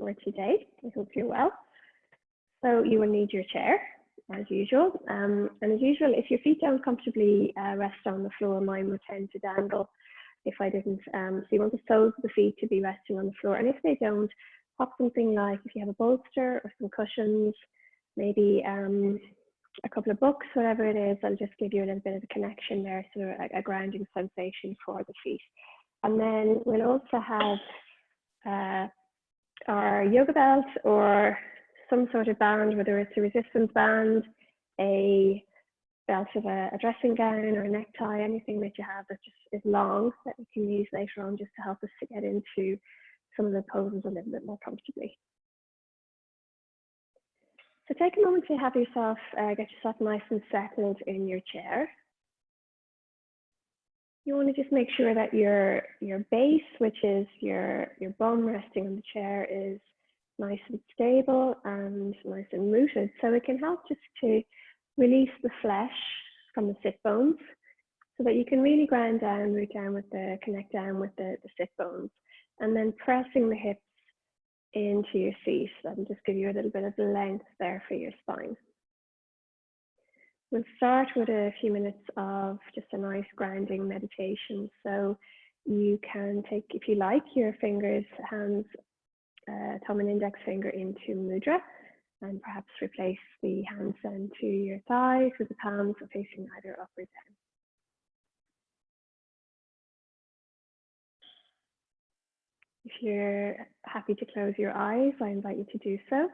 for today. I hope you're well. So you will need your chair, as usual. And as usual, if your feet don't comfortably rest on the floor, mine would tend to dangle if I didn't. So you want the soles of the feet to be resting on the floor. And if they don't, pop something like, if you have a bolster or some cushions, maybe a couple of books, whatever it is, I'll just give you a little bit of a connection there, so a grounding sensation for the feet. And then we'll also have our yoga belt or some sort of band, whether it's a resistance band, a belt of a dressing gown or a necktie, anything that you have that just is long that we can use later on just to help us to get into some of the poses a little bit more comfortably. So take a moment to have yourself, get yourself nice and settled in your chair. You want to just make sure that your base, which is your bum resting on the chair, is nice and stable and nice and rooted. So it can help just to release the flesh from the sit bones so that you can really ground down, root down with the, connect down with the sit bones, and then pressing the hips into your feet. That'll just give you a little bit of length there for your spine. We'll start with a few minutes of just a nice grounding meditation. So you can take, if you like, your fingers, hands, thumb and index finger into mudra, and perhaps replace the hands then to your thighs with the palms facing either up or down. If you're happy to close your eyes, I invite you to do so.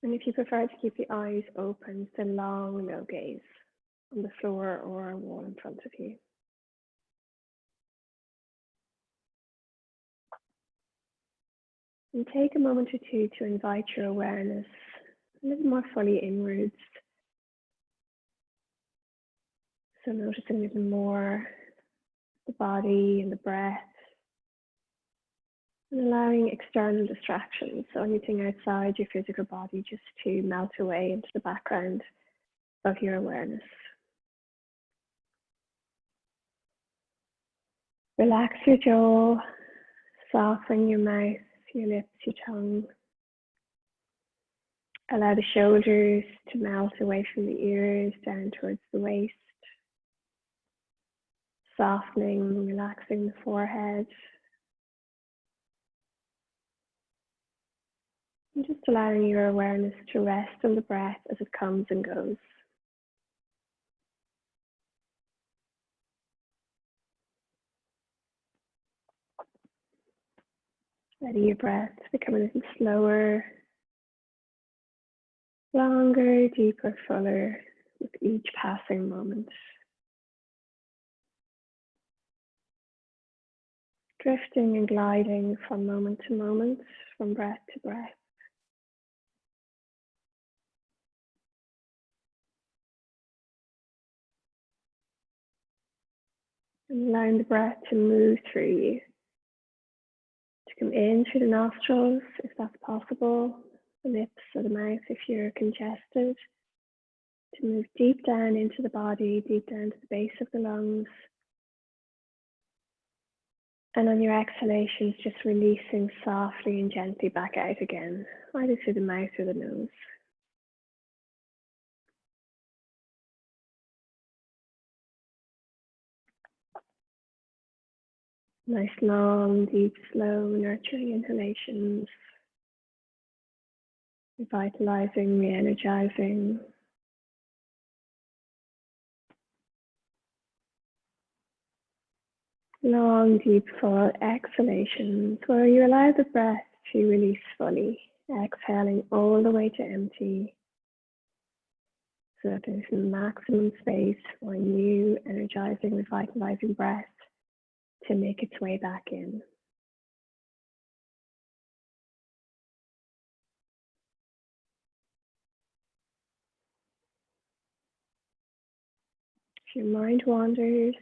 And if you prefer to keep the eyes open, the long, no gaze on the floor or a wall in front of you. And take a moment or two to invite your awareness a little more fully inwards. So noticing a little more the body and the breath, and allowing external distractions, so anything outside your physical body, just to melt away into the background of your awareness. Relax your jaw, soften your mouth, your lips, your tongue. Allow the shoulders to melt away from the ears down towards the waist. Softening, relaxing the forehead. And just allowing your awareness to rest on the breath as it comes and goes. Letting your breath become a little slower, longer, deeper, fuller with each passing moment. Drifting and gliding from moment to moment, from breath to breath. And allowing the breath to move through you. To come in through the nostrils, if that's possible, the lips or the mouth if you're congested. To move deep down into the body, deep down to the base of the lungs. And on your exhalations, just releasing softly and gently back out again, either through the mouth or the nose. Nice, long, deep, slow, nurturing inhalations. Revitalizing, re-energizing. Long, deep, full exhalations where you allow the breath to release fully, exhaling all the way to empty, so that there's maximum space for new, energizing, revitalizing breath to make its way back in. If your mind wanders,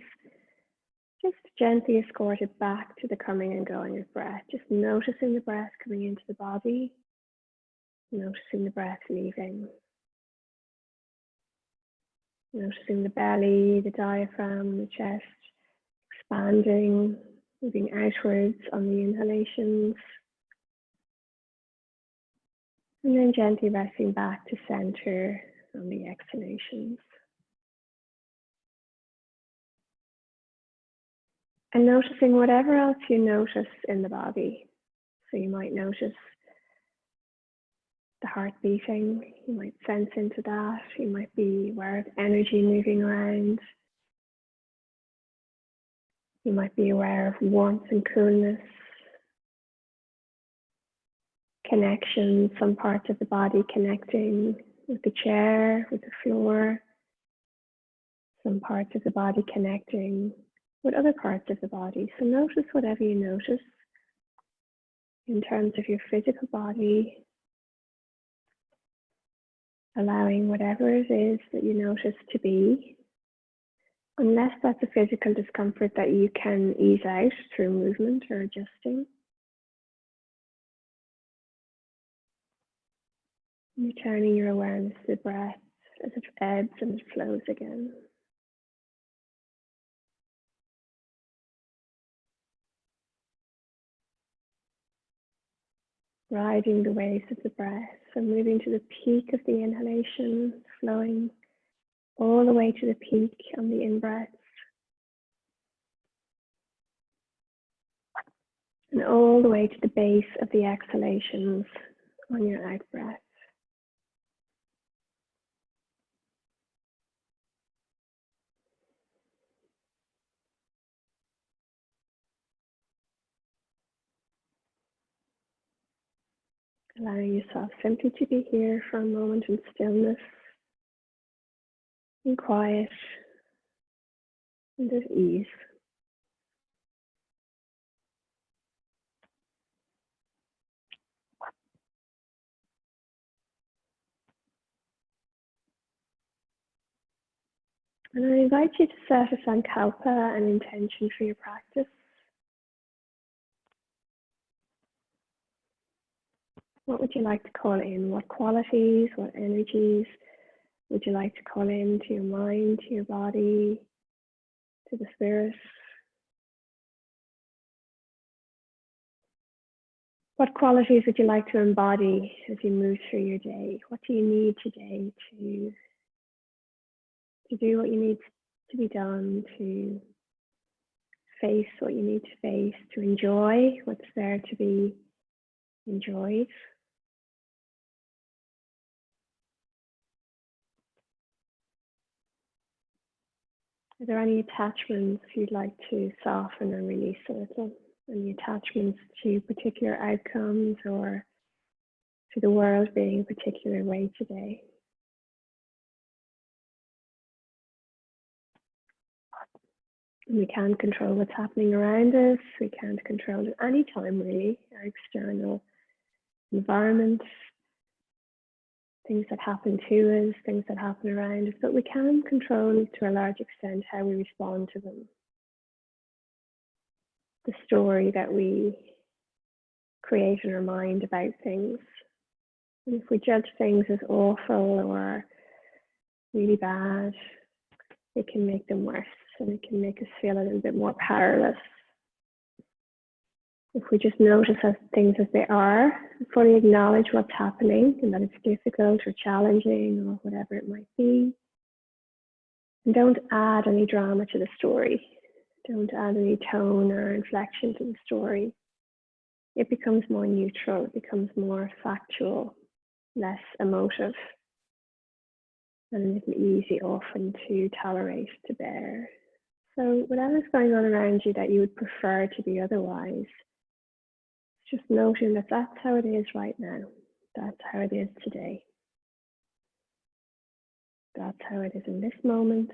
just gently escort it back to the coming and going of breath. Just noticing the breath coming into the body, noticing the breath leaving. Noticing the belly, the diaphragm, the chest expanding, moving outwards on the inhalations, and then gently resting back to center on the exhalations. And noticing whatever else you notice in the body. So you might notice the heart beating, you might sense into that, you might be aware of energy moving around. You might be aware of warmth and coolness, connection, some parts of the body connecting with the chair, with the floor, some parts of the body connecting with other parts of the body. So notice whatever you notice in terms of your physical body, allowing whatever it is that you notice to be, unless that's a physical discomfort that you can ease out through movement or adjusting. Returning your awareness to the breath as it ebbs and it flows again. Riding the waves of the breath, so moving to the peak of the inhalation, flowing all the way to the peak on the in-breaths, and all the way to the base of the exhalations on your out-breath. Allowing yourself simply to be here for a moment in stillness, in quiet, and at ease. And I invite you to set a sankalpa, an intention for your practice. What would you like to call in? What qualities, what energies would you like to call in to your mind, to your body, to the spirit? What qualities would you like to embody as you move through your day? What do you need today to do what you need to be done, to face what you need to face, to enjoy what's there to be enjoyed? Are there any attachments you'd like to soften and release a little? Any attachments to particular outcomes or to the world being a particular way today? We can't control what's happening around us. We can't control at any time, really, our external environment, things that happen to us, things that happen around us, but we can control to a large extent how we respond to them. The story that we create in our mind about things. And if we judge things as awful or really bad, it can make them worse, and it can make us feel a little bit more powerless. If we just notice things as they are, fully acknowledge what's happening and that it's difficult or challenging or whatever it might be, and don't add any drama to the story. Don't add any tone or inflection to the story. It becomes more neutral, it becomes more factual, less emotive, and a little easy often to tolerate, to bear. So whatever's going on around you that you would prefer to be otherwise, just noting that that's how it is right now. That's how it is today. That's how it is in this moment.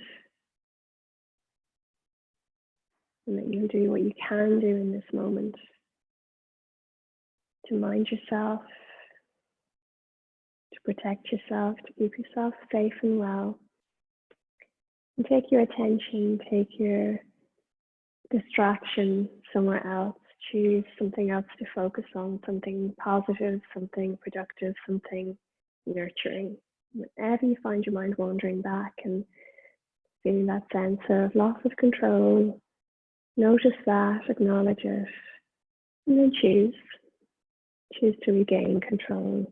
And that you'll do what you can do in this moment to mind yourself, to protect yourself, to keep yourself safe and well. And take your attention, take your distraction somewhere else. Choose something else to focus on, something positive, something productive, something nurturing. Whenever you find your mind wandering back and feeling that sense of loss of control, Notice that, acknowledge it, and then choose. Choose to regain control.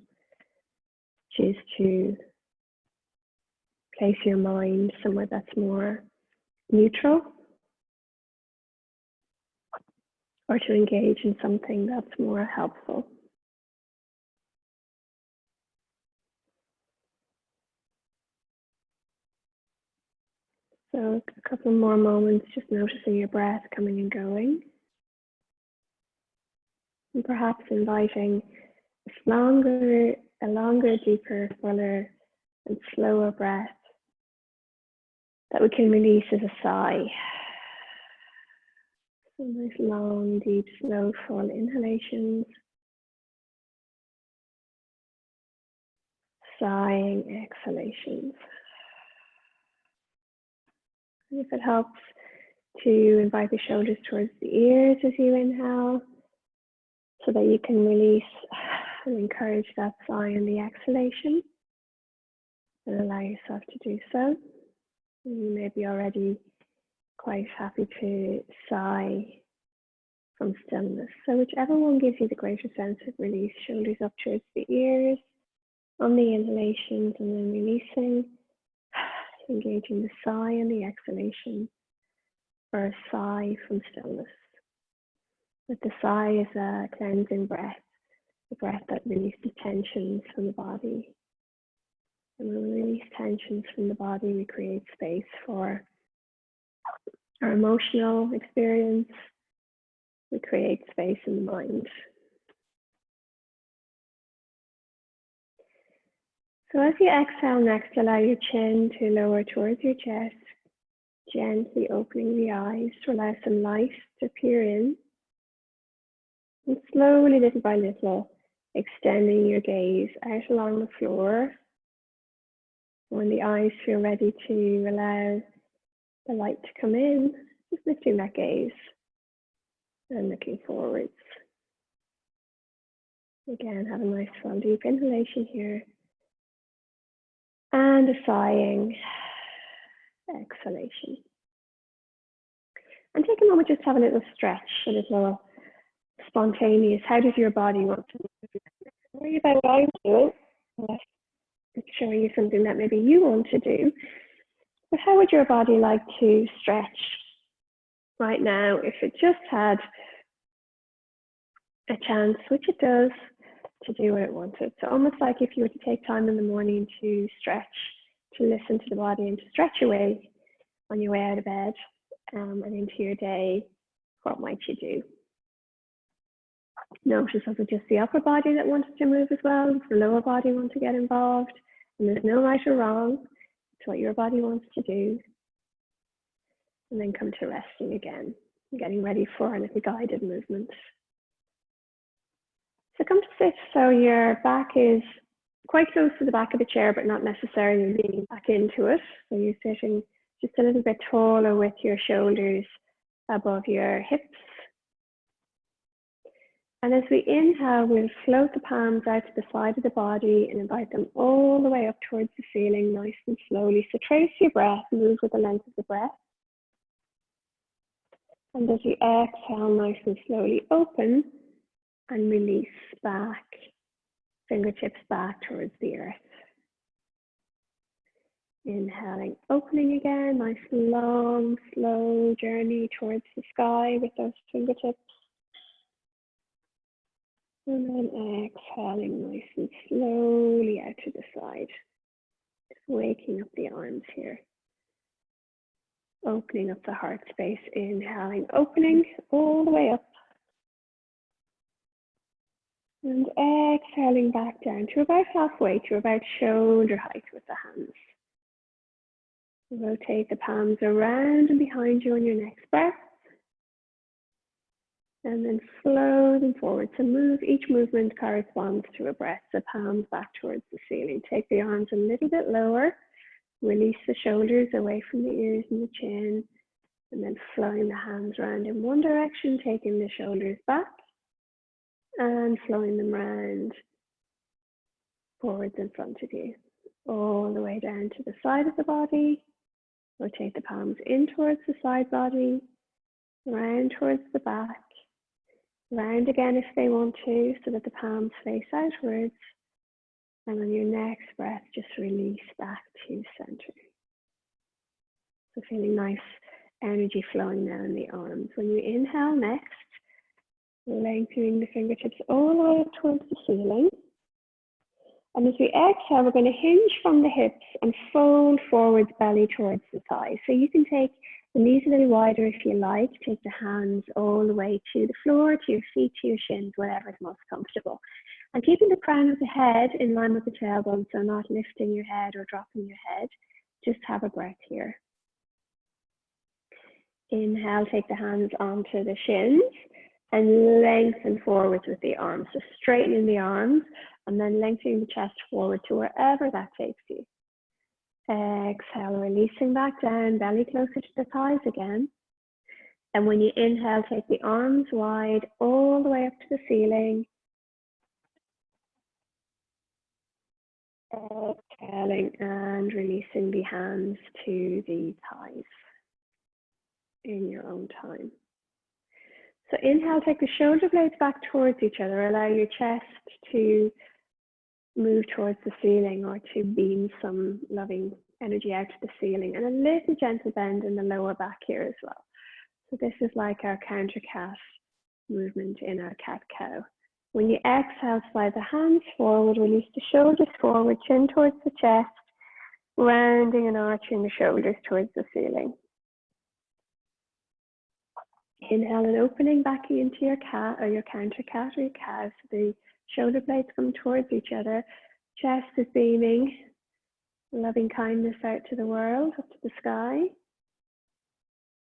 Choose to place your mind somewhere that's more neutral, or to engage in something that's more helpful. So a couple more moments, just noticing your breath coming and going. And perhaps inviting a longer, deeper, fuller, and slower breath that we can release as a sigh. So nice, long, deep, slow, full inhalations. Sighing exhalations. And if it helps to invite the shoulders towards the ears as you inhale, so that you can release and encourage that sigh in the exhalation, and allow yourself to do so. You may be already quite happy to sigh from stillness. So whichever one gives you the greater sense of release, shoulders up towards the ears on the inhalations, and then releasing, engaging the sigh and the exhalation, or a sigh from stillness. But the sigh is a cleansing breath, the breath that releases tensions from the body. And when we release tensions from the body, we create space for our emotional experience. We create space in the mind. So as you exhale next, allow your chin to lower towards your chest, gently opening the eyes to allow some light to peer in. And slowly, little by little, extending your gaze out along the floor. When the eyes feel ready to allow the light to come in, just lifting that gaze and looking forwards. Again, have a nice full deep inhalation here. And a sighing exhalation. And take a moment just to have a little stretch, a little spontaneous. How does your body want to move? Don't worry about what I'm doing. It's showing you something that maybe you want to do. But how would your body like to stretch right now if it just had a chance, which it does, to do what it wanted? So almost like if you were to take time in the morning to stretch, to listen to the body and to stretch away on your way out of bed and into your day, what might you do? Notice, was it just the upper body that wanted to move as well? Does the lower body want to get involved? And there's no right or wrong. It's what your body wants to do. And then come to resting again, getting ready for a little guided movement. So come to sit, so your back is quite close to the back of the chair, but not necessarily leaning back into it. So you're sitting just a little bit taller with your shoulders above your hips. And as we inhale, we'll float the palms out to the side of the body and invite them all the way up towards the ceiling, nice and slowly. So trace your breath, move with the length of the breath. And as you exhale, nice and slowly open and release back, fingertips back towards the earth. Inhaling, opening again, nice long, slow journey towards the sky with those fingertips. And then exhaling nice and slowly out to the side. Just waking up the arms here. Opening up the heart space, inhaling, opening all the way up. And exhaling back down to about halfway, to about shoulder height with the hands. Rotate the palms around and behind you on your next breath. And then flow them forward. So move, each movement corresponds to a breath. So palms back towards the ceiling. Take the arms a little bit lower. Release the shoulders away from the ears and the chin. And then flowing the hands around in one direction, taking the shoulders back. And flowing them round forwards in front of you. All the way down to the side of the body. Rotate the palms in towards the side body. round towards the back, round again if they want to, so that the palms face outwards. And on your next breath, just release back to center. So feeling nice energy flowing now in the arms. When you inhale next, lengthening the fingertips all the way up towards the ceiling. And as we exhale, we're going to hinge from the hips and fold forwards, belly towards the thighs. So you can take the knees a little wider if you like. Take the hands all the way to the floor, to your feet, to your shins, whatever is most comfortable. And keeping the crown of the head in line with the tailbone, so not lifting your head or dropping your head. Just have a breath here. Inhale, take the hands onto the shins and lengthen forwards with the arms. So straightening the arms and then lengthening the chest forward to wherever that takes you. Exhale, releasing back down, belly closer to the thighs again. And when you inhale, take the arms wide all the way up to the ceiling. Exhaling and releasing the hands to the thighs in your own time. So inhale, take the shoulder blades back towards each other. Allow your chest to move towards the ceiling or to beam some loving energy out to the ceiling, and a little gentle bend in the lower back here as well. So this is like our counter cat movement in our cat-cow. When you exhale, slide the hands forward, release the shoulders forward, chin towards the chest, rounding and arching the shoulders towards the ceiling. Inhale and opening back into your cat or your counter cat or your cow. So the shoulder blades come towards each other. Chest is beaming, loving kindness out to the world, up to the sky.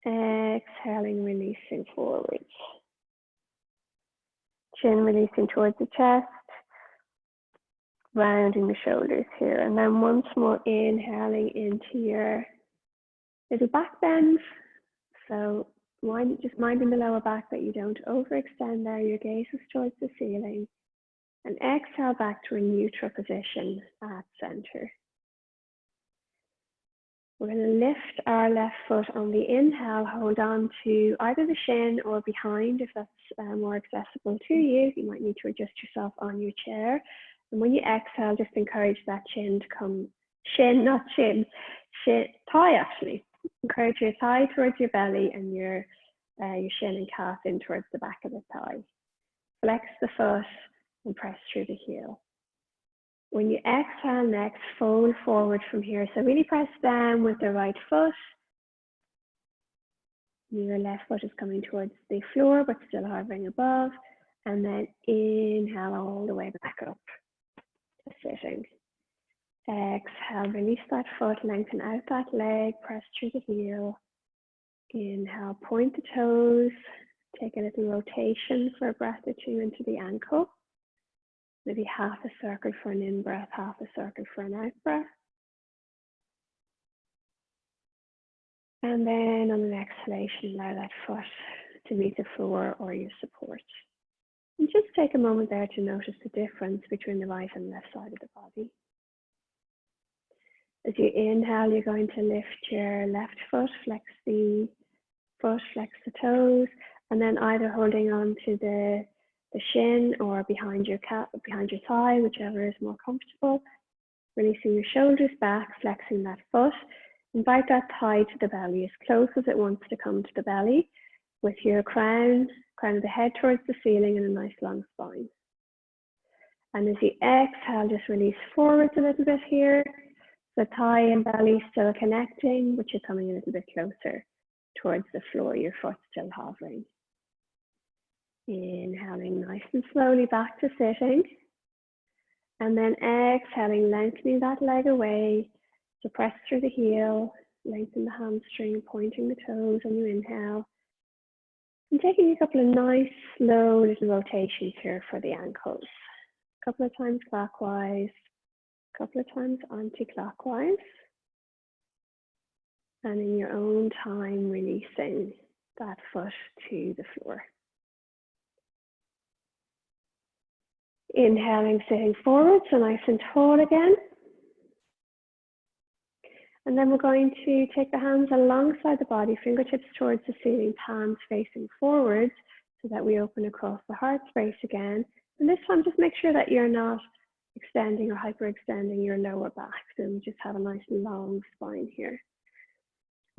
Exhaling, releasing forwards. Chin releasing towards the chest, rounding the shoulders here. And then once more, inhaling into your little back bends. So just minding the lower back that you don't overextend there. Your gaze is towards the ceiling. And exhale back to a neutral position at center. We're going to lift our left foot on the inhale, hold on to either the shin or behind if that's more accessible to you. You might need to adjust yourself on your chair. And when you exhale, just encourage that chin to come, not chin, thigh actually. Encourage your thigh towards your belly and your shin and calf in towards the back of the thigh. Flex the foot and press through the heel. When you exhale next, fold forward from here. So really press down with the right foot. Your left foot is coming towards the floor, but still hovering above. And then inhale all the way back up to sitting. Exhale, release that foot, lengthen out that leg, press through the heel. Inhale, point the toes. Take a little rotation for a breath or two into the ankle. Maybe half a circle for an in-breath, half a circle for an out-breath. And then on an exhalation, allow that foot to meet the floor or your support. And just take a moment there to notice the difference between the right and left side of the body. As you inhale, you're going to lift your left foot, flex the foot, flex the toes, and then either holding on to the shin or behind your thigh, whichever is more comfortable. Releasing your shoulders back, flexing that foot. Invite that thigh to the belly as close as it wants to come to the belly, with your crown of the head towards the ceiling and a nice long spine. And as you exhale, just release forwards a little bit here. The thigh and belly still connecting, but you're coming a little bit closer towards the floor, your foot still hovering. Inhaling nice and slowly back to sitting. And then exhaling, lengthening that leg away. So press through the heel, lengthen the hamstring, pointing the toes on your inhale. And taking a couple of nice, slow little rotations here for the ankles. A couple of times clockwise, a couple of times anti-clockwise. And in your own time, releasing that foot to the floor. Inhaling, sitting forward, so nice and tall again. And then we're going to take the hands alongside the body, fingertips towards the ceiling, palms facing forwards, so that we open across the heart space again. And this one, just make sure that you're not extending or hyperextending your lower back. So we just have a nice long spine here.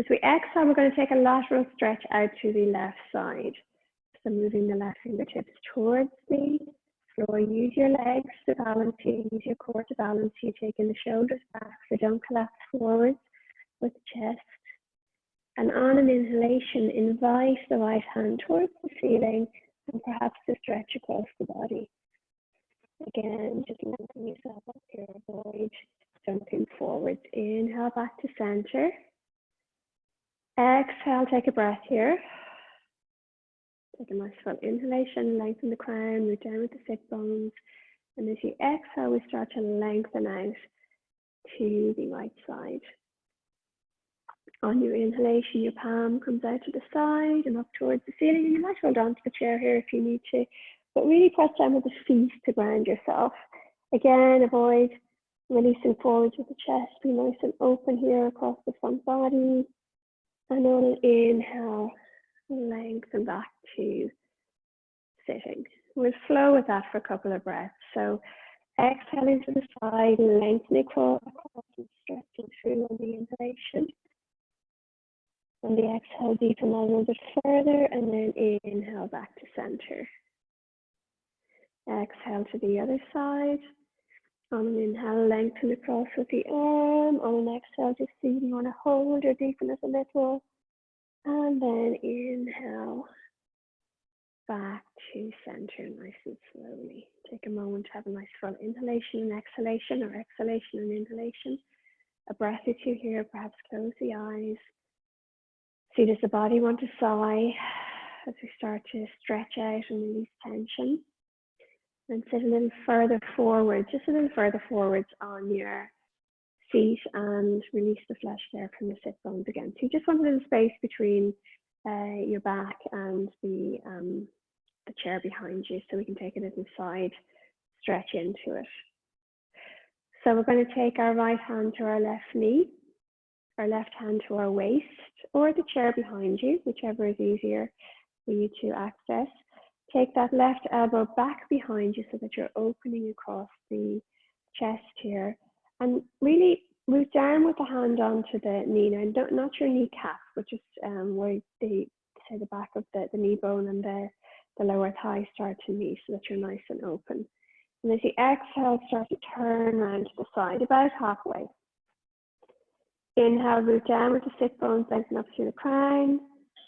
As we exhale, we're going to take a lateral stretch out to the left side. So moving the left fingertips towards the floor. Use your legs to balance you, use your core to balance you, taking the shoulders back so don't collapse forwards with the chest. And on an inhalation, invite the right hand towards the ceiling and perhaps to stretch across the body. Again, just lengthen yourself up here, avoid jumping forwards. Inhale back to center. Exhale, take a breath here. Take a nice full inhalation, lengthen the crown, root down with the sit bones. And as you exhale, we start to lengthen out to the right side. On your inhalation, your palm comes out to the side and up towards the ceiling. And you might hold on to the chair here if you need to, but really press down with the feet to ground yourself. Again, avoid releasing forwards with the chest. Be nice and open here across the front body. And on an inhale, lengthen back to sitting. We'll flow with that for a couple of breaths. So exhaling to the side, lengthening across and stretching through on the inhalation. On the exhale, deepen a little bit further, and then inhale back to center. Exhale to the other side. On an inhale, lengthen across with the arm. On an exhale, just see if you want to hold or deepen it a little. And then inhale back to center, nice and slowly. Take a moment to have a nice full inhalation and exhalation, or exhalation and inhalation. A breath or two here, perhaps close the eyes. See, does the body want to sigh as we start to stretch out and release tension? And sit a little further forward, just a little further forwards on your feet, and release the flesh there from the sit bones again. So you just want a little space between your back and the chair behind you, so we can take a little side stretch into it. So we're going to take our right hand to our left knee, our left hand to our waist, or the chair behind you, whichever is easier for you to access. Take that left elbow back behind you so that you're opening across the chest here. And really root down with the hand onto the knee. Now, not your kneecap, but just where the back of the knee bone and the lower thigh start to meet, so that you're nice and open. And as you exhale, start to turn around to the side, about halfway. Inhale, root down with the sit bones, lengthen up through the crown.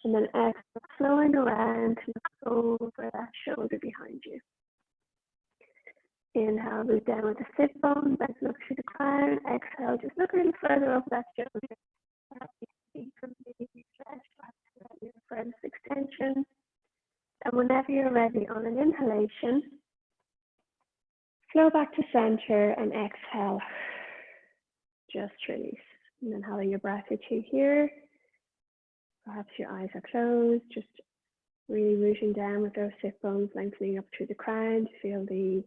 And then exhale, flowing around to look over that shoulder behind you. Inhale, root down with the sit bones, lengthen up through the crown. Exhale, just look a little further over that shoulder. Perhaps you can stretch back to your furthest extension. And whenever you're ready, on an inhalation, flow back to center and exhale. Just release. And then having your breath or two here. Perhaps your eyes are closed, just really rooting down with those sit bones, lengthening up through the crown to feel the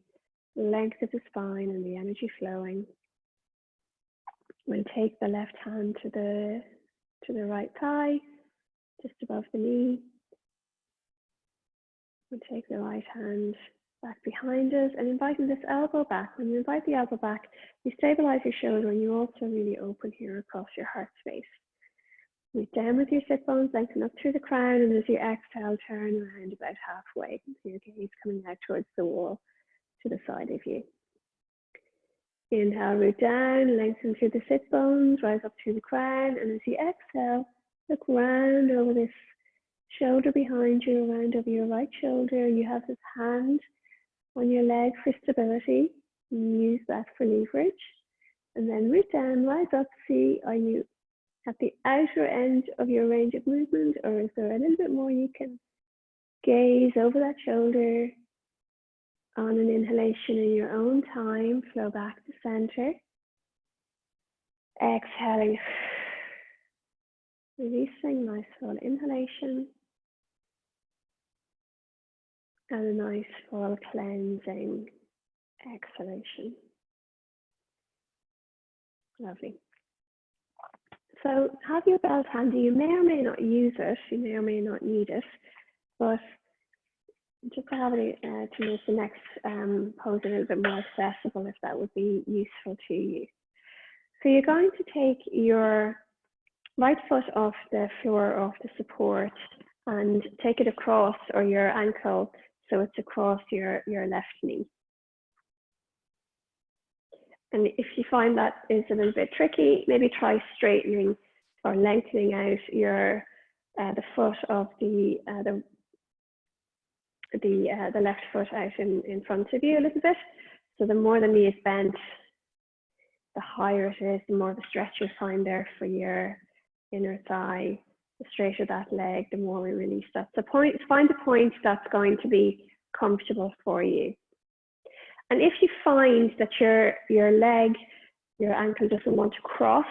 length of the spine and the energy flowing. We'll take the left hand to the right thigh, just above the knee. We'll take the right hand back behind us and inviting this elbow back. When you invite the elbow back, you stabilize your shoulder and you also really open here across your heart space. Root down with your sit bones, lengthen up through the crown, and as you exhale, turn around about halfway. So your gaze coming out towards the wall to the side of you. Inhale, root down, lengthen through the sit bones, rise up through the crown, and as you exhale, look round over this shoulder behind you, around over your right shoulder. You have this hand on your leg for stability. Use that for leverage. And then root down, rise up, see, are you at the outer end of your range of movement, or is there a little bit more you can gaze over that shoulder? On an inhalation in your own time, flow back to center. Exhaling, releasing, nice full inhalation. And a nice full cleansing exhalation. Lovely. So have your belt handy. You may or may not use it. You may or may not need it, but just to have it to make the next pose a little bit more accessible, if that would be useful to you. So you're going to take your right foot off the floor, off the support, and take it across, or your ankle, so it's across your left knee. And if you find that is a little bit tricky, maybe try straightening or lengthening out your the foot of the left foot out in front of you a little bit. So the more the knee is bent, the higher it is, the more of a stretch you'll find there for your inner thigh. The straighter that leg, the more we release that. So find a point that's going to be comfortable for you. And if you find that your leg, your ankle doesn't want to cross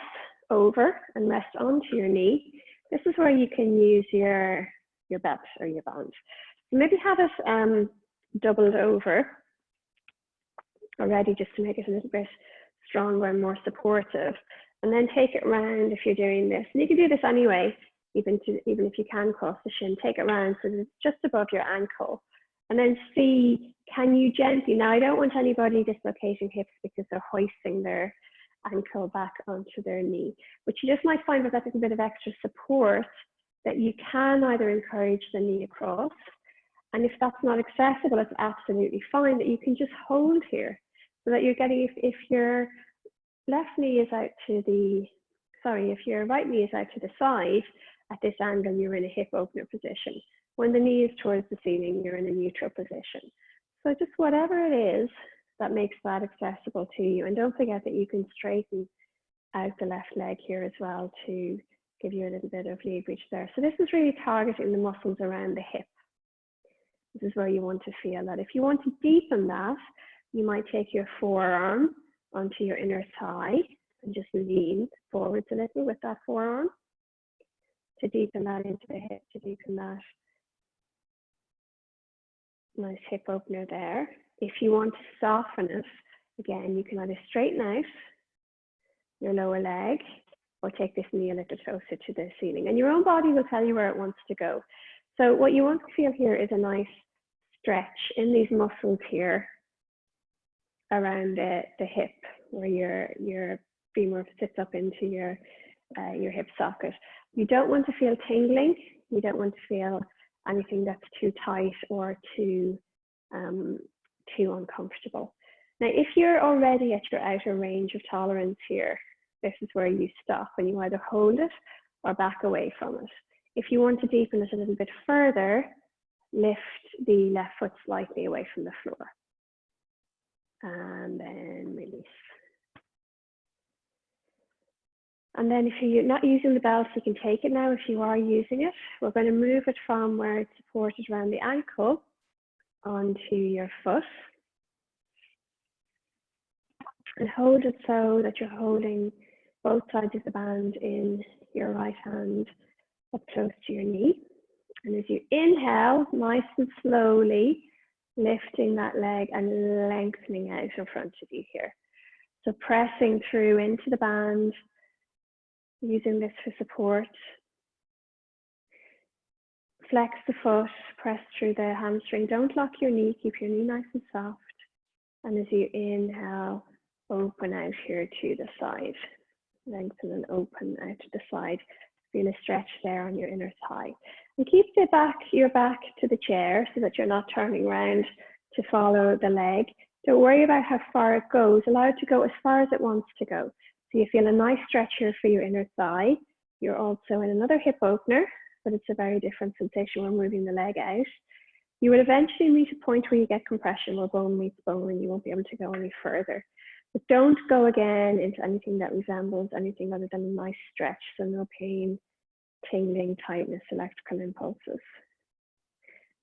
over and rest onto your knee, this is where you can use your belt or your band. So maybe have it doubled over already, just to make it a little bit stronger and more supportive. And then take it round if you're doing this. And you can do this anyway, even if you can cross the shin, take it round so that it's just above your ankle. And then see, can you gently, now I don't want anybody dislocating hips because they're hoisting their ankle back onto their knee, but you just might find with that little bit of extra support that you can either encourage the knee across, and if that's not accessible, it's absolutely fine that you can just hold here, so that you're getting, if your left knee is out to the, if your right knee is out to the side, at this angle, you're in a hip opener position. When the knee is towards the ceiling, you're in a neutral position. So just whatever it is that makes that accessible to you. And don't forget that you can straighten out the left leg here as well to give you a little bit of leverage there. So this is really targeting the muscles around the hip. This is where you want to feel that. If you want to deepen that, you might take your forearm onto your inner thigh and just lean forwards a little with that forearm to deepen that into the hip, to deepen that nice hip opener there. If you want to soften it, again, you can either straighten out your lower leg or take this knee a little closer to the ceiling. And your own body will tell you where it wants to go. So what you want to feel here is a nice stretch in these muscles here around the hip, where your femur sits up into your hip socket. You don't want to feel tingling. You don't want to feel anything that's too tight or too uncomfortable. Now, if you're already at your outer range of tolerance here, this is where you stop, and you either hold it or back away from it. If you want to deepen it a little bit further, lift the left foot slightly away from the floor. And then release. And then if you're not using the belt, you can take it now. If you are using it, we're going to move it from where it's supported around the ankle onto your foot. And hold it so that you're holding both sides of the band in your right hand up close to your knee. And as you inhale, nice and slowly, lifting that leg and lengthening out in front of you here. So pressing through into the band, using this for support. Flex the foot, press through the hamstring. Don't lock your knee, keep your knee nice and soft. And as you inhale, open out here to the side. Lengthen and open out to the side. Feel a stretch there on your inner thigh. And keep your back to the chair so that you're not turning around to follow the leg. Don't worry about how far it goes. Allow it to go as far as it wants to go. So you feel a nice stretch here for your inner thigh. You're also in another hip opener, but it's a very different sensation when moving the leg out. You will eventually reach a point where you get compression, where bone meets bone, and you won't be able to go any further. But don't go again into anything that resembles anything other than a nice stretch, so no pain, tingling, tightness, electrical impulses.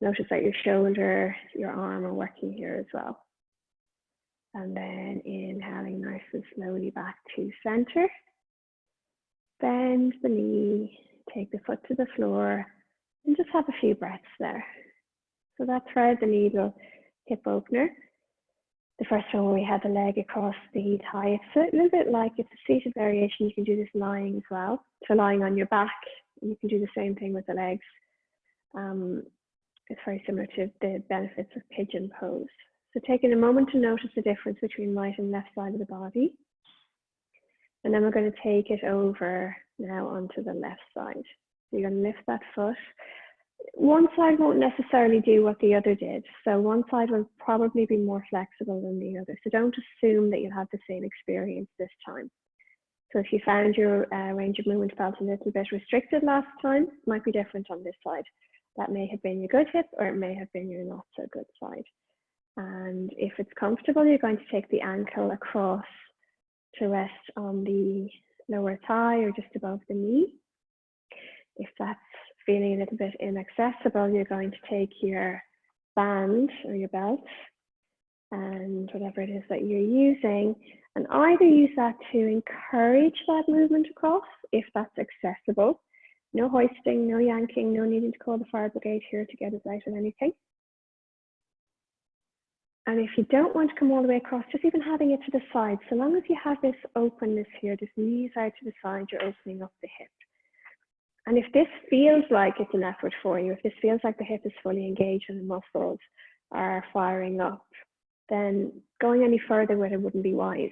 Notice that your shoulder, your arm are working here as well. And then inhaling nice and slowly back to center. Bend the knee, take the foot to the floor, and just have a few breaths there. So that thread the needle hip opener. the first one where we had the leg across the thigh. It's a little bit like it's a seated variation. You can do this lying as well. So lying on your back, you can do the same thing with the legs. It's very similar to the benefits of pigeon pose. So taking a moment to notice the difference between right and left side of the body. And then we're going to take it over now onto the left side. So you're going to lift that foot. One side won't necessarily do what the other did. So one side will probably be more flexible than the other. So don't assume that you'll have the same experience this time. So if you found your range of movement felt a little bit restricted last time, it might be different on this side. That may have been your good hip, or it may have been your not so good side. And if it's comfortable, you're going to take the ankle across to rest on the lower thigh or just above the knee. If that's feeling a little bit inaccessible, you're going to take your band or your belt and whatever it is that you're using, and either use that to encourage that movement across if that's accessible. No hoisting, no yanking, no needing to call the fire brigade here to get us out of anything. And if you don't want to come all the way across, just even having it to the side, so long as you have this openness here, this knees out to the side, you're opening up the hip. And if this feels like it's an effort for you, if this feels like the hip is fully engaged and the muscles are firing up, then going any further with it wouldn't be wise.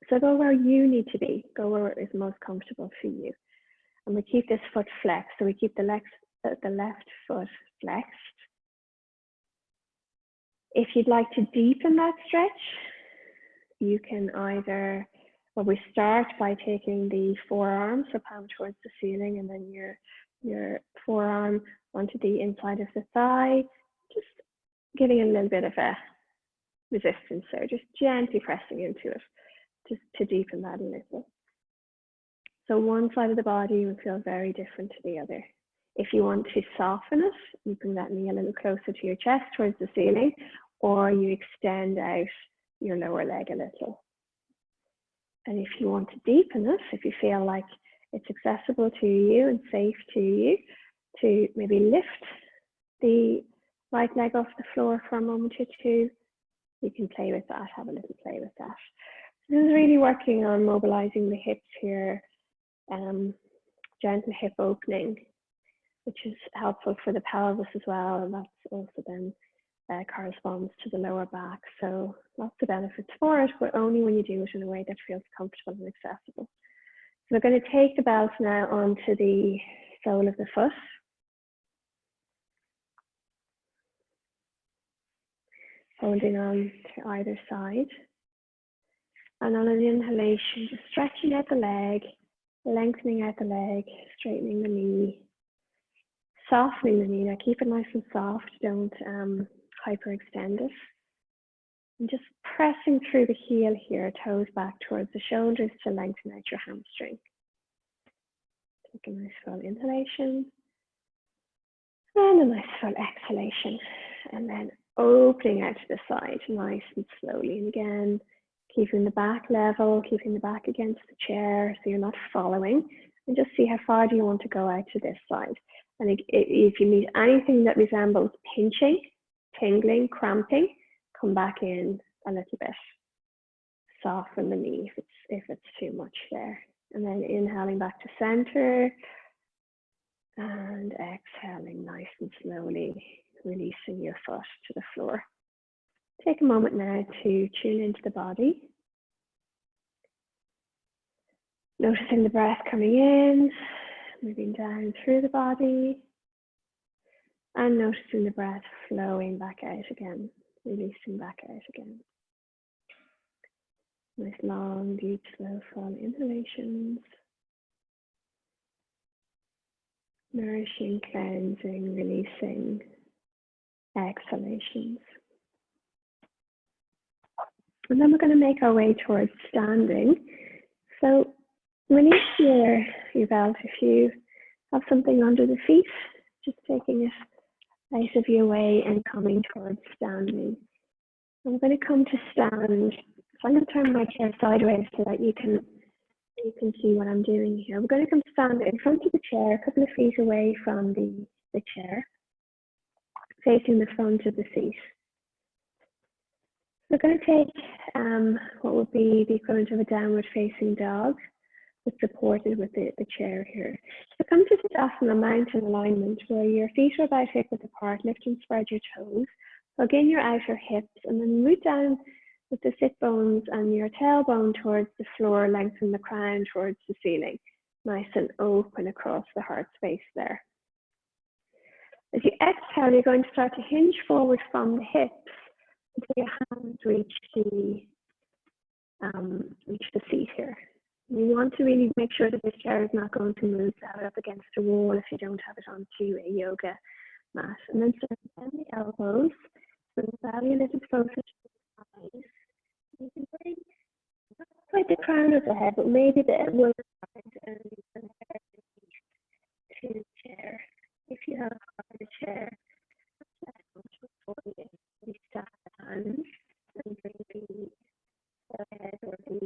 So go where you need to be, go where it is most comfortable for you. And we keep this foot flexed, so we keep the left foot flexed. If you'd like to deepen that stretch, you can either, well, we start by taking the forearm, so palm towards the ceiling, and then your forearm onto the inside of the thigh, just giving a little bit of a resistance there, just gently pressing into it, just to deepen that a little. So one side of the body will feel very different to the other. If you want to soften it, you bring that knee a little closer to your chest towards the ceiling, or you extend out your lower leg a little. And if you want to deepen it, if you feel like it's accessible to you and safe to you, to maybe lift the right leg off the floor for a moment or two, you can play with that, have a little play with that. This is really working on mobilizing the hips here, gentle hip opening, which is helpful for the pelvis as well, and that's also then corresponds to the lower back. So lots of benefits for it, but only when you do it in a way that feels comfortable and accessible. So we're going to take the belt now onto the sole of the foot. Holding on to either side. And on an inhalation, just stretching out the leg, lengthening out the leg, straightening the knee, softening the knee. Now keep it nice and soft, don't hyperextend it. And just pressing through the heel here, toes back towards the shoulders to lengthen out your hamstring. Take a nice full inhalation and a nice full exhalation. And then opening out to the side, nice and slowly. And again, keeping the back level, keeping the back against the chair so you're not following. And just see how far do you want to go out to this side. And if you meet anything that resembles pinching, tingling, cramping, come back in a little bit. Soften the knee if it's too much there. And then inhaling back to center and exhaling nice and slowly, releasing your foot to the floor. Take a moment now to tune into the body. Noticing the breath coming in, moving down through the body, and noticing the breath flowing back out again, releasing back out again. Nice long, deep, slow, full inhalations. Nourishing, cleansing, releasing exhalations. And then we're going to make our way towards standing. So release your belt if you have something under the feet, just taking it out of your way and coming towards standing. I'm going to come to stand. So I'm going to turn my chair sideways so that you can see what I'm doing here. We're going to come stand in front of the chair, a couple of feet away from the chair, facing the front of the seat. we're going to take what would be the equivalent of a downward facing dog, but supported with the chair here. So come to Siddhasana, a mountain alignment, where your feet are about hip width apart. Lift and spread your toes. Plug in your outer hips and then root down with the sit bones and your tailbone towards the floor. Lengthen the crown towards the ceiling. Nice and open across the heart space there. As you exhale, you're going to start to hinge forward from the hips until your hands reach the seat here. You want to really make sure that this chair is not going to move out up against the wall if you don't have it onto a yoga mat. And then start to bend the elbows, bring the belly a little closer to the eyes. You can bring not quite the crown of the head, but maybe the lower side and the head to the chair. If you have a harder chair, that's comfortable for you. You stack the hands and bring the head or the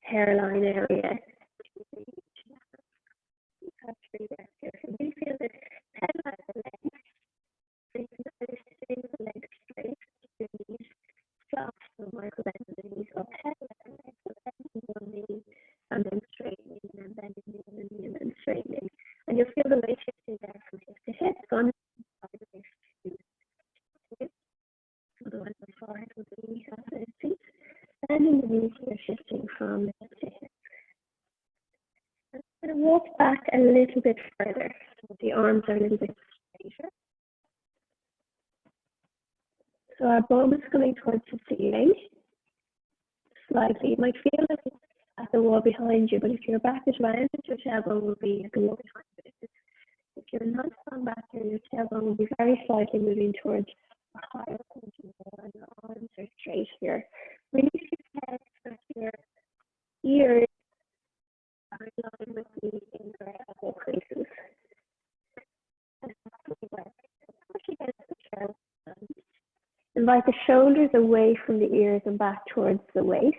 hairline area. Touch three breaths here. So we feel the head like the legs. So you can either stay with the legs straight, your knees soft, so Michael bend the knees up, head like the legs, so bending one knee and then straightening, and then bending the other knee and then straightening. And you'll feel the weight shifting there from hip to hip, gone sideways to hip. So the one on the forehead with the knees off the feet. Bending the knees here, shifting from hip to hip. I'm going to walk back a little bit further, so the arms are a little bit straighter. So our bum is coming towards the ceiling slightly. You might feel like it's at the wall behind you, but if your back is rounded, your tailbone will be at the wall behind you. If you're not strong back here, your tailbone will be very slightly moving towards a higher point of the wall, and your arms are straight here. Release your head, so your ears are in line with the inner elbow creases. And push against the chair. Invite the shoulders away from the ears and back towards the waist.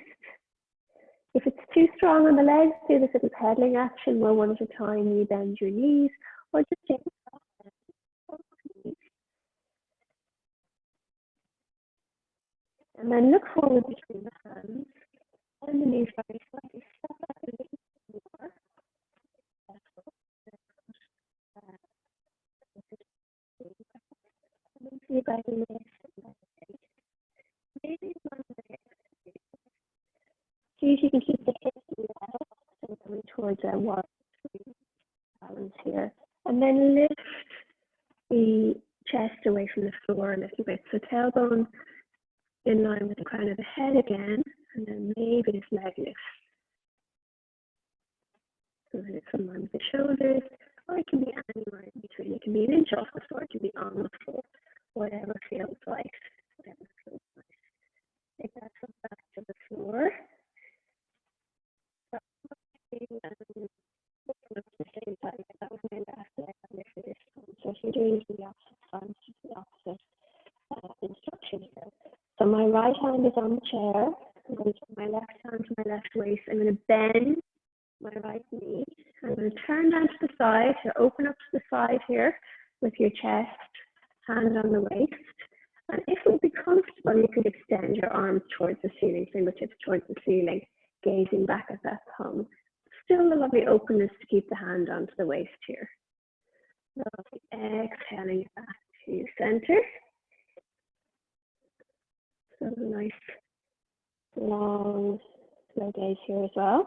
If it's too strong on the legs, do this little pedaling action where one at a time you bend your knees, or just take a soft bend. And then look forward between the hands. And the knees very slightly. Step back a little bit more. And then see if I can lift. Maybe one of the hips. See if you can keep the hips level and coming towards a wide balance here. And then lift the chest away from the floor a little bit. So tailbone in line with the crown of the head again, and then maybe this leg lift. So then it's in line with the shoulders, or it can be anywhere in between. It can be an inch off the floor, it can be on the floor, whatever feels like. Whatever feels nice. Take that foot back to the floor. That was my last leg for this one. So if you're doing the opposite side, the opposite instruction here. So my right hand is on the chair. I'm going to put my left hand to my left waist. I'm going to bend my right knee. I'm going to turn down to the side, to open up to the side here with your chest, hand on the waist. And if it would be comfortable, you could extend your arms towards the ceiling, fingertips towards the ceiling, gazing back at that thumb. Still a lovely openness to keep the hand onto the waist here. Lovely. Exhaling back to center. So a nice long slow gaze here as well.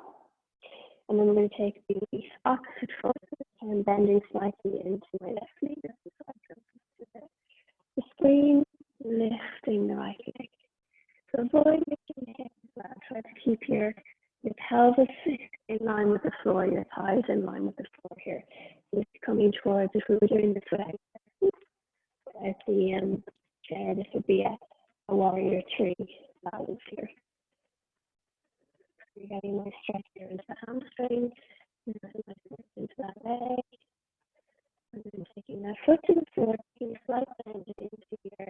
And then we're going to take the opposite foot and bending slightly into my left knee. The screen, lifting the right leg. So avoid lifting the hips as well. Try to keep your pelvis in line with the floor, your thighs in line with the floor here. Just coming towards, if we were doing this without the chair, this would be a warrior tree balance here. So you're getting nice stretch here into the hamstring, into that leg, and then taking that foot to the floor, taking a slight bend into your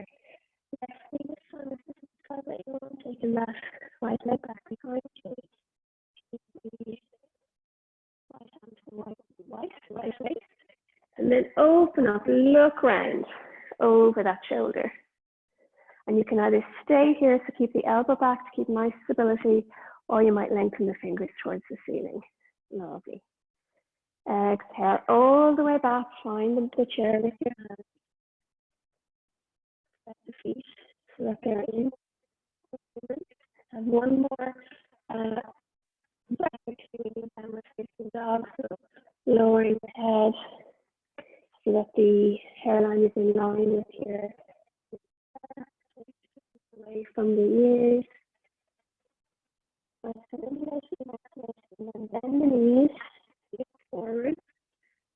left knee. This one is the side that you want, taking that right leg back behind you. Right hand to the right waist, and then open up, look round over that shoulder. And you can either stay here, so keep the elbow back to keep nice stability, or you might lengthen the fingers towards the ceiling. Lovely. Exhale all the way back, find the chair with your hands. At the feet so that they're in. And one more breath between downward facing dog, so lowering the head so that the hairline is in line with your away from the ears. And then bend the knees forward.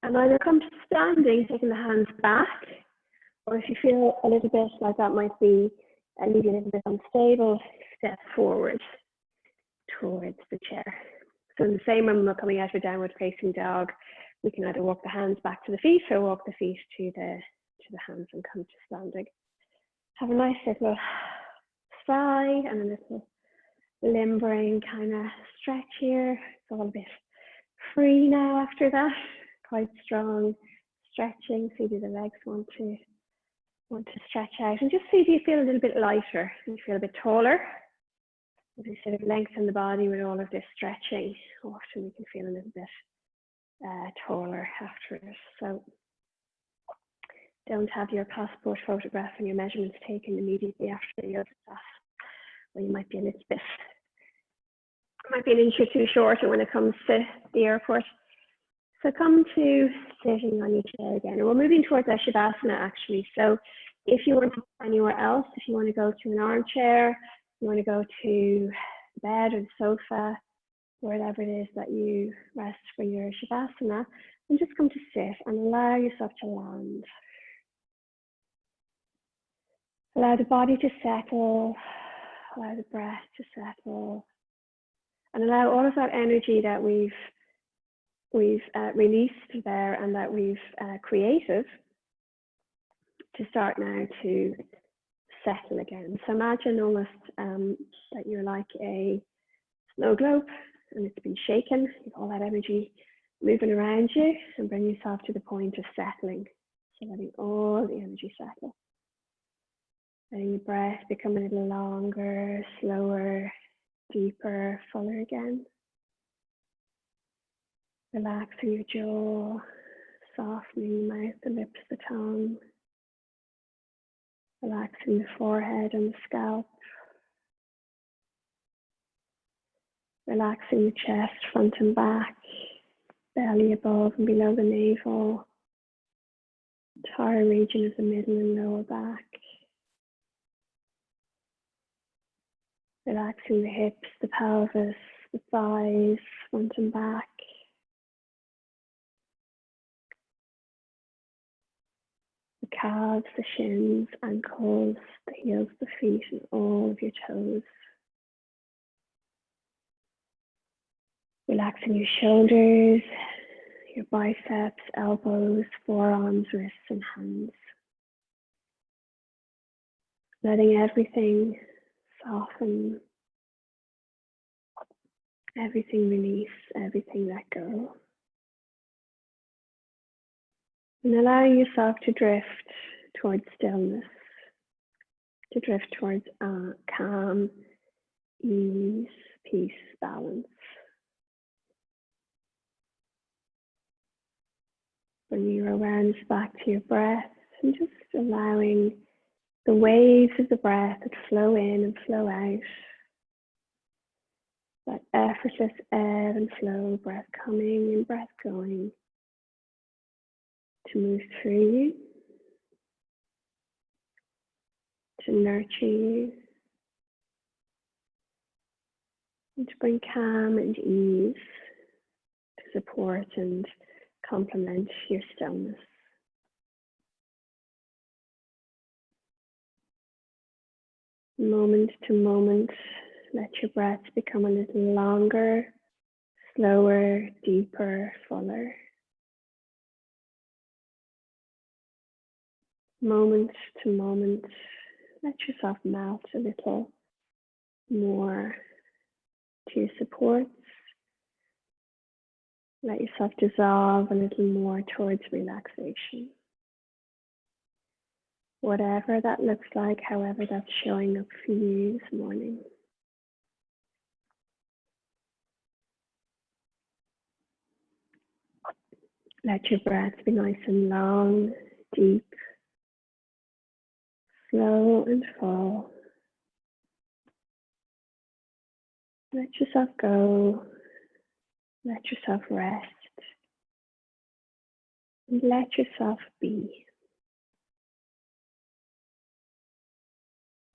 And either come to standing, taking the hands back, or if you feel a little bit like that might be maybe a little bit unstable, step forward towards the chair. So in the same when we're coming out of downward facing dog, we can either walk the hands back to the feet or walk the feet to the hands and come to standing. Have a nice little sigh and a little limbering kind of stretch here. It's all a bit free now after that. Quite strong stretching. See, do the legs want to stretch out, and just see if you feel a little bit lighter, you feel a bit taller. As we sort of lengthen the body with all of this stretching, often we can feel a little bit taller after it. So don't have your passport photograph and your measurements taken immediately after your class, or you might be a little bit, might be an inch or two shorter when it comes to the airport. So come to sitting on your chair again, and we're moving towards our Shavasana actually. So if you want to go anywhere else, if you want to go to an armchair, you want to go to the bed or the sofa, wherever it is that you rest for your Shavasana, and just come to sit and allow yourself to land. Allow the body to settle, allow the breath to settle, and allow all of that energy that we've released there and that we've created to start now to settle again. So imagine almost that you're like a snow globe and it's been shaken, with all that energy moving around you, and bring yourself to the point of settling. So letting all the energy settle. Letting the breath become a little longer, slower, deeper, fuller again. Relaxing your jaw, softening the mouth, the lips, the tongue. Relaxing the forehead and the scalp. Relaxing the chest, front and back, belly above and below the navel. Entire region of the middle and lower back. Relaxing the hips, the pelvis, the thighs, front and back. The calves, the shins, ankles, the heels, the feet, and all of your toes. Relaxing your shoulders, your biceps, elbows, forearms, wrists, and hands. Letting everything soften, everything release, everything let go. And allowing yourself to drift towards stillness, to drift towards calm, ease, peace, balance. Bring your awareness back to your breath and just allowing the waves of the breath that flow in and flow out. That effortless ebb and flow, breath coming and breath going, to move through you, to nurture you, and to bring calm and ease to support and complement your stillness. Moment to moment, let your breath become a little longer, slower, deeper, fuller. Moment to moment, let yourself melt a little more to your supports. Let yourself dissolve a little more towards relaxation. whatever that looks like, however that's showing up for you this morning. Let your breath be nice and long, deep, slow and full. Let yourself go. Let yourself rest. And let yourself be.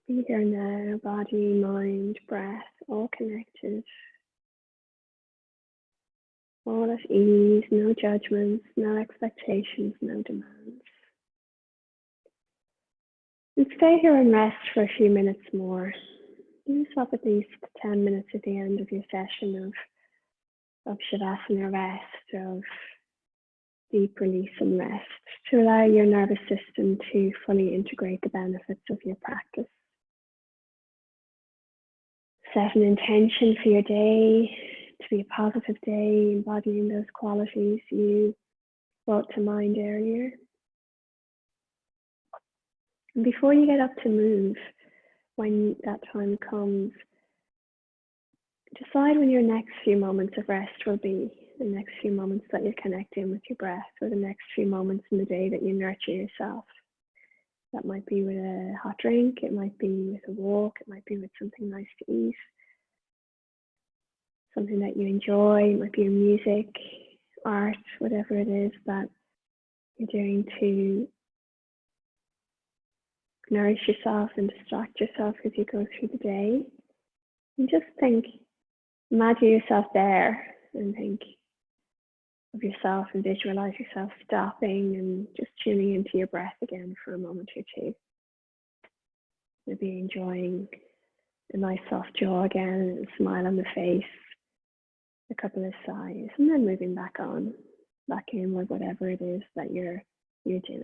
Be here now, body, mind, breath, all connected. All at ease, no judgments, no expectations, no demands. And stay here and rest for a few minutes more. Give yourself at least 10 minutes at the end of your session of Shavasana rest, of deep release and rest, to allow your nervous system to fully integrate the benefits of your practice. Set an intention for your day to be a positive day, embodying those qualities you brought to mind earlier. And before you get up to move, when that time comes, decide when your next few moments of rest will be, the next few moments that you're connecting with your breath, or the next few moments in the day that you nurture yourself. That might be with a hot drink, it might be with a walk, it might be with something nice to eat, something that you enjoy, it might be your music, art, whatever it is that you're doing to nourish yourself and distract yourself as you go through the day. And just think, imagine yourself there and think of yourself and visualize yourself stopping and just tuning into your breath again for a moment or two. Maybe enjoying a nice soft jaw again and a smile on the face, a couple of sighs, and then moving back in with whatever it is that you're doing.